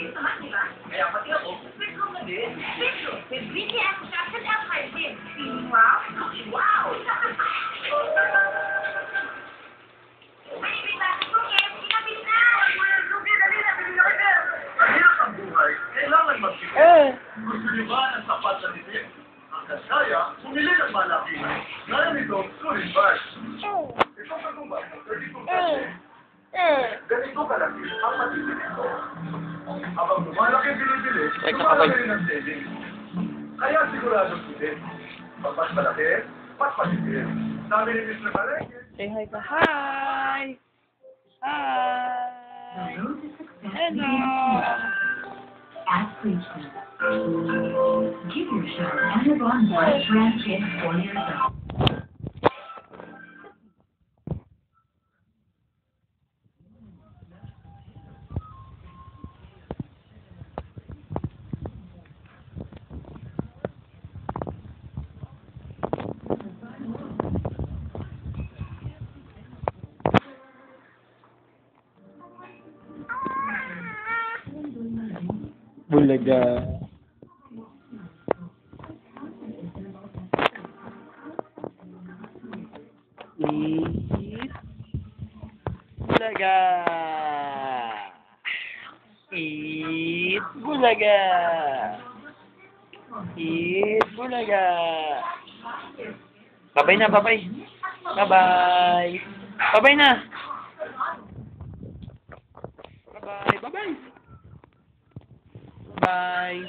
Obvious naman, di ba? Kaya pati ako, bedroom na din. Bedroom, with BTS Captain Empire din. Feeling wow? Wow! Baby, bakit ko eh? Sinabi na! Lugi, dali na, bili na kayo! Mahirap ang buhay, kailangan magpipil. Gusto niyo ba ng sapat na tipid? Hanggang kaya, bumili ng malaki. Gaya nito, Surin Bars. Itong katumbas mo, 32 pesos. Ganito kalaki ang matipid ito. Habang lumalaki binibili, lumalaki rin ang savings. Kaya sigurado din. Pag mas malaki, mas matipid. Sabi ni Mr. Malengke. Say hi ka. Hi! Hi! Hello! At Preachment. Give yourself Amazon Bar brand kit for yourself. Bulaga. Eat. Bulaga. Eat. Bulaga. Eat. Bulaga. Babay na, babay. Babay. Babay na. Babay, babay. Bye.